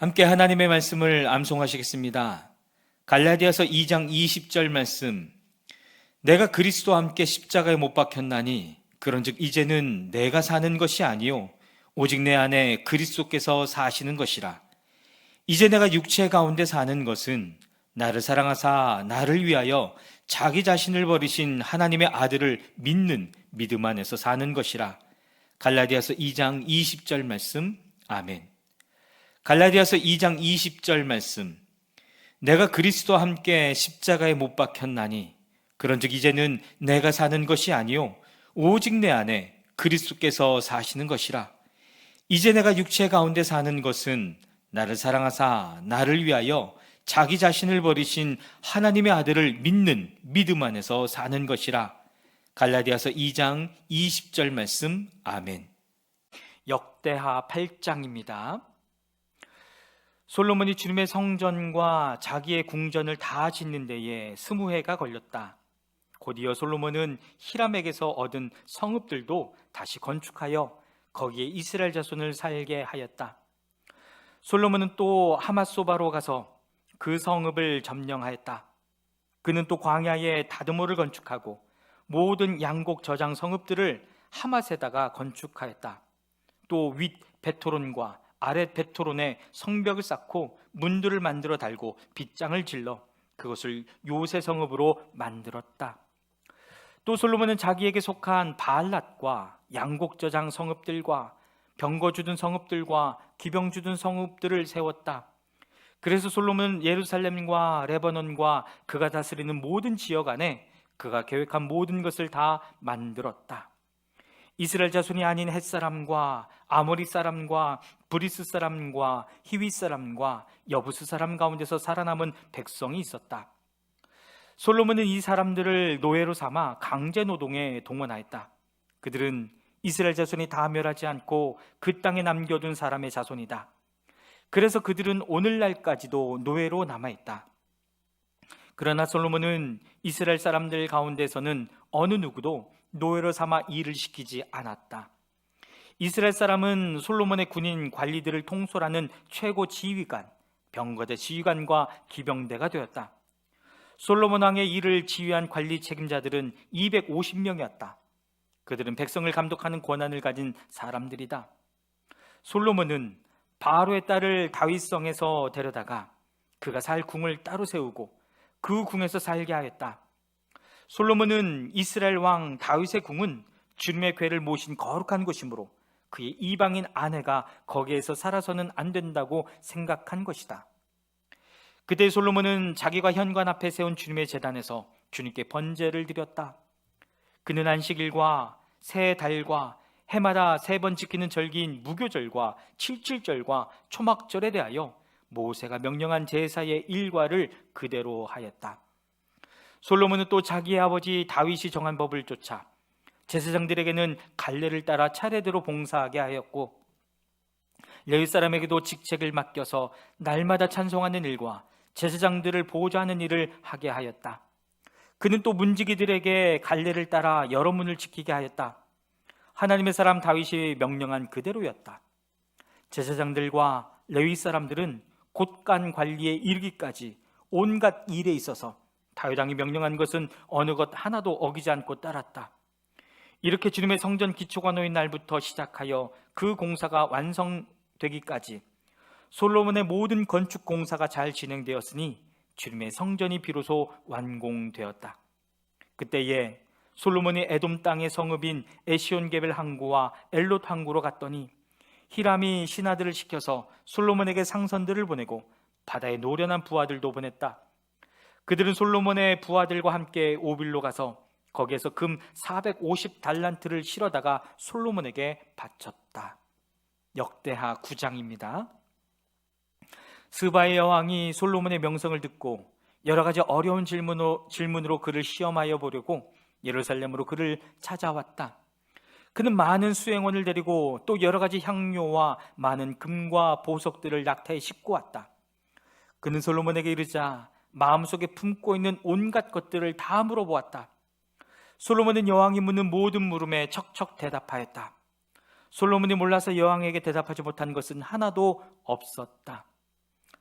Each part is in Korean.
함께 하나님의 말씀을 암송하시겠습니다. 갈라디아서 2장 20절 말씀. 내가 그리스도와 함께 십자가에 못 박혔나니 그런즉 이제는 내가 사는 것이 아니요 오직 내 안에 그리스도께서 사시는 것이라. 이제 내가 육체 가운데 사는 것은 나를 사랑하사 나를 위하여 자기 자신을 버리신 하나님의 아들을 믿는 믿음 안에서 사는 것이라. 갈라디아서 2장 20절 말씀. 아멘. 갈라디아서 2장 20절 말씀. 내가 그리스도와 함께 십자가에 못 박혔나니 그런즉 이제는 내가 사는 것이 아니요 오직 내 안에 그리스도께서 사시는 것이라. 이제 내가 육체 가운데 사는 것은 나를 사랑하사 나를 위하여 자기 자신을 버리신 하나님의 아들을 믿는 믿음 안에서 사는 것이라. 갈라디아서 2장 20절 말씀. 아멘. 역대하 8장입니다. 솔로몬이 주님의 성전과 자기의 궁전을 다 짓는 데에 20해가 걸렸다. 곧이어 솔로몬은 히람에게서 얻은 성읍들도 다시 건축하여 거기에 이스라엘 자손을 살게 하였다. 솔로몬은 또 하맛소바로 가서 그 성읍을 점령하였다. 그는 또 광야에 다드모를 건축하고 모든 양곡 저장 성읍들을 하맛에다가 건축하였다. 또 윗 베토론과 아랫 베토론에 성벽을 쌓고 문들을 만들어 달고 빗장을 질러 그것을 요새 성읍으로 만들었다. 또 솔로몬은 자기에게 속한 바알랏과 양곡 저장 성읍들과 병거 주둔 성읍들과 기병 주둔 성읍들을 세웠다. 그래서 솔로몬은 예루살렘과 레바논과 그가 다스리는 모든 지역 안에 그가 계획한 모든 것을 다 만들었다. 이스라엘 자손이 아닌 헷사람과 아모리 사람과 브리스 사람과 히위 사람과 여부스 사람 가운데서 살아남은 백성이 있었다. 솔로몬은 이 사람들을 노예로 삼아 강제 노동에 동원하였다. 그들은 이스라엘 자손이 다 멸하지 않고 그 땅에 남겨둔 사람의 자손이다. 그래서 그들은 오늘날까지도 노예로 남아있다. 그러나 솔로몬은 이스라엘 사람들 가운데서는 어느 누구도 노예로 삼아 일을 시키지 않았다. 이스라엘 사람은 솔로몬의 군인 관리들을 통솔하는 최고 지휘관, 병거대 지휘관과 기병대가 되었다. 솔로몬 왕의 일을 지휘한 관리 책임자들은 250명이었다. 그들은 백성을 감독하는 권한을 가진 사람들이다. 솔로몬은 바로의 딸을 다윗성에서 데려다가 그가 살 궁을 따로 세우고 그 궁에서 살게 하였다. 솔로몬은 이스라엘 왕 다윗의 궁은 주님의 궤를 모신 거룩한 곳이므로 그의 이방인 아내가 거기에서 살아서는 안 된다고 생각한 것이다. 그때 솔로몬은 자기가 현관 앞에 세운 주님의 제단에서 주님께 번제를 드렸다. 그는 안식일과 새 달과 해마다 3번 지키는 절기인 무교절과 칠칠절과 초막절에 대하여 모세가 명령한 제사의 일과를 그대로 하였다. 솔로몬은 또 자기의 아버지 다윗이 정한 법을 쫓아 제사장들에게는 갈례를 따라 차례대로 봉사하게 하였고 레위 사람에게도 직책을 맡겨서 날마다 찬송하는 일과 제사장들을 보호하는 일을 하게 하였다. 그는 또 문지기들에게 갈례를 따라 여러 문을 지키게 하였다. 하나님의 사람 다윗이 명령한 그대로였다. 제사장들과 레위 사람들은 곳간 관리에 이르기까지 온갖 일에 있어서 다윗 왕이 명령한 것은 어느 것 하나도 어기지 않고 따랐다. 이렇게 주님의 성전 기초가 놓인 날부터 시작하여 그 공사가 완성되기까지 솔로몬의 모든 건축 공사가 잘 진행되었으니 주님의 성전이 비로소 완공되었다. 그때에 솔로몬이 에돔 땅의 성읍인 에시온게벨 항구와 엘롯 항구로 갔더니 히람이 신하들을 시켜서 솔로몬에게 상선들을 보내고 바다에 노련한 부하들도 보냈다. 그들은 솔로몬의 부하들과 함께 오빌로 가서 거기에서 금 450달란트를 실어다가 솔로몬에게 바쳤다. 역대하 9장입니다. 스바의 여왕이 솔로몬의 명성을 듣고 여러 가지 어려운 질문으로 그를 시험하여 보려고 예루살렘으로 그를 찾아왔다. 그는 많은 수행원을 데리고 또 여러 가지 향료와 많은 금과 보석들을 낙타에 싣고 왔다. 그는 솔로몬에게 이르자 마음속에 품고 있는 온갖 것들을 다 물어보았다. 솔로몬은 여왕이 묻는 모든 물음에 척척 대답하였다. 솔로몬이 몰라서 여왕에게 대답하지 못한 것은 하나도 없었다.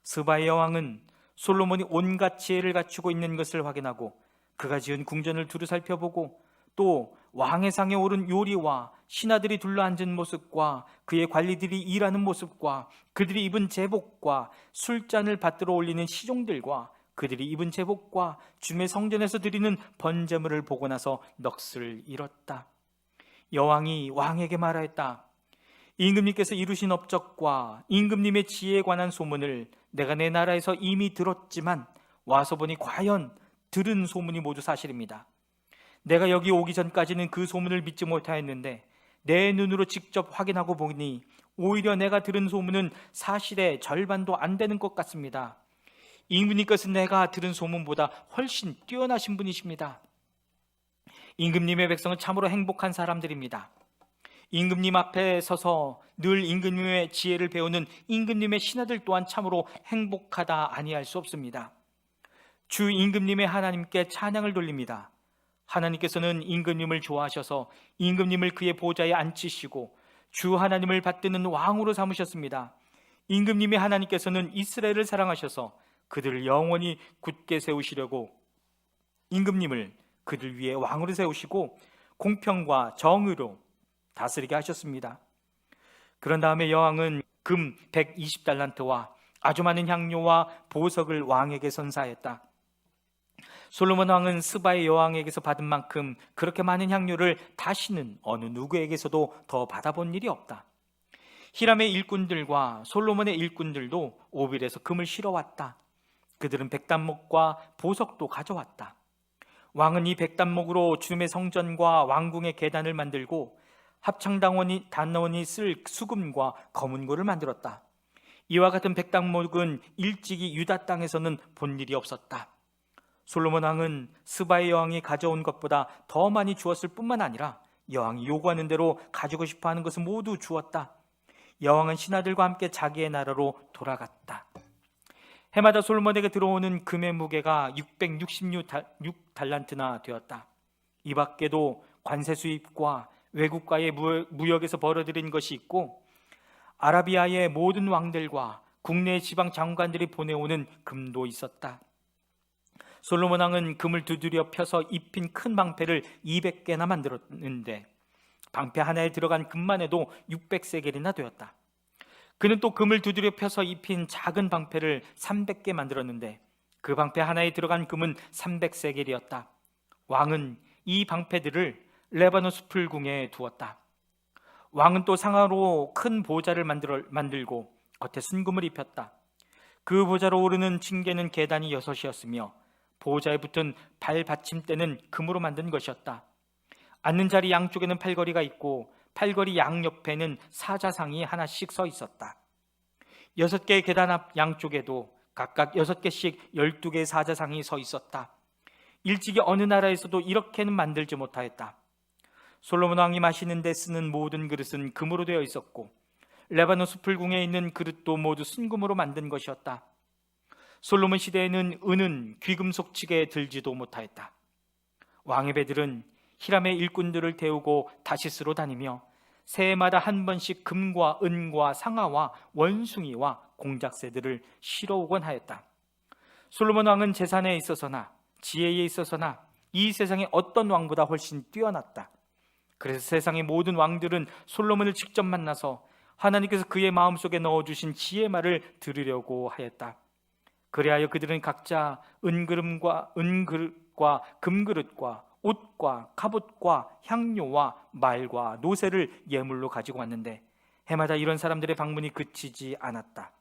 스바의 여왕은 솔로몬이 온갖 지혜를 갖추고 있는 것을 확인하고 그가 지은 궁전을 두루 살펴보고 또 왕의 상에 오른 요리와 신하들이 둘러앉은 모습과 그의 관리들이 일하는 모습과 그들이 입은 제복과 술잔을 받들어 올리는 시종들과 그들이 입은 제복과 주님의 성전에서 드리는 번제물을 보고 나서 넋을 잃었다. 여왕이 왕에게 말하였다. 임금님께서 이루신 업적과 임금님의 지혜에 관한 소문을 내가 내 나라에서 이미 들었지만 와서 보니 과연 들은 소문이 모두 사실입니다. 내가 여기 오기 전까지는 그 소문을 믿지 못하였는데 내 눈으로 직접 확인하고 보니 오히려 내가 들은 소문은 사실의 절반도 안 되는 것 같습니다. 임금님께서 내가 들은 소문보다 훨씬 뛰어나신 분이십니다. 임금님의 백성은 참으로 행복한 사람들입니다. 임금님 앞에 서서 늘 임금님의 지혜를 배우는 임금님의 신하들 또한 참으로 행복하다 아니할 수 없습니다. 주 임금님의 하나님께 찬양을 돌립니다. 하나님께서는 임금님을 좋아하셔서 임금님을 그의 보좌에 앉히시고 주 하나님을 받드는 왕으로 삼으셨습니다. 임금님의 하나님께서는 이스라엘을 사랑하셔서 그들을 영원히 굳게 세우시려고 임금님을 그들 위에 왕으로 세우시고 공평과 정의로 다스리게 하셨습니다. 그런 다음에 여왕은 금 120달란트와 아주 많은 향료와 보석을 왕에게 선사했다. 솔로몬 왕은 스바의 여왕에게서 받은 만큼 그렇게 많은 향료를 다시는 어느 누구에게서도 더 받아본 일이 없다. 히람의 일꾼들과 솔로몬의 일꾼들도 오빌에서 금을 실어왔다. 그들은 백단목과 보석도 가져왔다. 왕은 이 백단목으로 주님의 성전과 왕궁의 계단을 만들고 합창단원이 쓸 수금과 검은고를 만들었다. 이와 같은 백단목은 일찍이 유다 땅에서는 본 일이 없었다. 솔로몬 왕은 스바의 여왕이 가져온 것보다 더 많이 주었을 뿐만 아니라 여왕이 요구하는 대로 가지고 싶어하는 것을 모두 주었다. 여왕은 신하들과 함께 자기의 나라로 돌아갔다. 해마다 솔로몬에게 들어오는 금의 무게가 666달란트나 되었다. 이 밖에도 관세 수입과 외국과의 무역에서 벌어들인 것이 있고 아라비아의 모든 왕들과 국내 지방 장관들이 보내오는 금도 있었다. 솔로몬 왕은 금을 두드려 펴서 입힌 큰 방패를 200개나 만들었는데 방패 하나에 들어간 금만 해도 600세겔이나 되었다. 그는 또 금을 두드려 펴서 입힌 작은 방패를 300개 만들었는데 그 방패 하나에 들어간 금은 300세겔이었다. 왕은 이 방패들을 레바논 수풀궁에 두었다. 왕은 또 상하로 큰 보좌를 만들고 겉에 순금을 입혔다. 그 보좌로 오르는 층계는 계단이 6이었으며 보좌에 붙은 발 받침대는 금으로 만든 것이었다. 앉는 자리 양쪽에는 팔걸이가 있고 팔걸이 양옆에는 사자상이 하나씩 서 있었다. 6개의 계단 앞 양쪽에도 각각 6개씩 12개의 사자상이 서 있었다. 일찍이 어느 나라에서도 이렇게는 만들지 못하였다. 솔로몬 왕이 마시는 데 쓰는 모든 그릇은 금으로 되어 있었고 레바논 수풀궁에 있는 그릇도 모두 순금으로 만든 것이었다. 솔로몬 시대에는 은은 귀금속 측에 들지도 못하였다. 왕의 배들은 히람의 일꾼들을 태우고 다시스로 다니며 새해마다 한 번씩 금과 은과 상아와 원숭이와 공작새들을 실어오곤 하였다. 솔로몬 왕은 재산에 있어서나 지혜에 있어서나 이 세상의 어떤 왕보다 훨씬 뛰어났다. 그래서 세상의 모든 왕들은 솔로몬을 직접 만나서 하나님께서 그의 마음속에 넣어주신 지혜의 말을 들으려고 하였다. 그리하여 그들은 각자 은그릇과 금그릇과 옷과 갑옷과 향료와 말과 노새를 예물로 가지고 왔는데 해마다 이런 사람들의 방문이 그치지 않았다.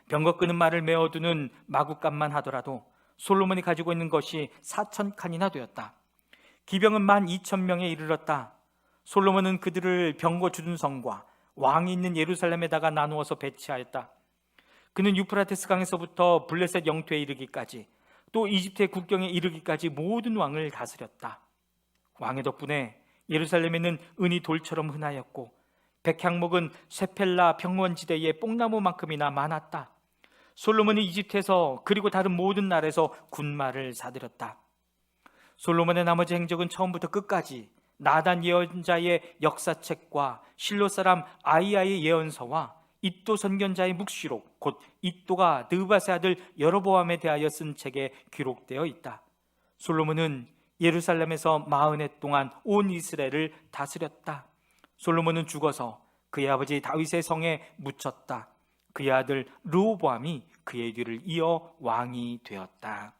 병거 끄는 말을 메어두는 마구간만 하더라도 솔로몬이 가지고 있는 것이 4,000칸이나 되었다. 기병은 12,000명에 이르렀다. 솔로몬은 그들을 병거 주둔성과 왕이 있는 예루살렘에다가 나누어서 배치하였다. 그는 유프라테스 강에서부터 블레셋 영토에 이르기까지 또 이집트의 국경에 이르기까지 모든 왕을 다스렸다. 왕의 덕분에 예루살렘에는 은이 돌처럼 흔하였고 백향목은 쇠펠라 평원지대의 뽕나무만큼이나 많았다. 솔로몬이 이집트에서 그리고 다른 모든 나라에서 군마를 사들였다. 솔로몬의 나머지 행적은 처음부터 끝까지 나단 예언자의 역사책과 실로 사람 아이야의 예언서와 id도 선견자의 묵시록 곧 id도가 느바세 아들 여로보암에 대하여 쓴 책에 기록되어 있다. 솔로몬은 예루살렘에서 40해 동안 온 이스라엘을 다스렸다. 솔로몬은 죽어서 그의 아버지 다윗의 성에 묻혔다. 그의 아들 르호보암이 그의 뒤를 이어 왕이 되었다.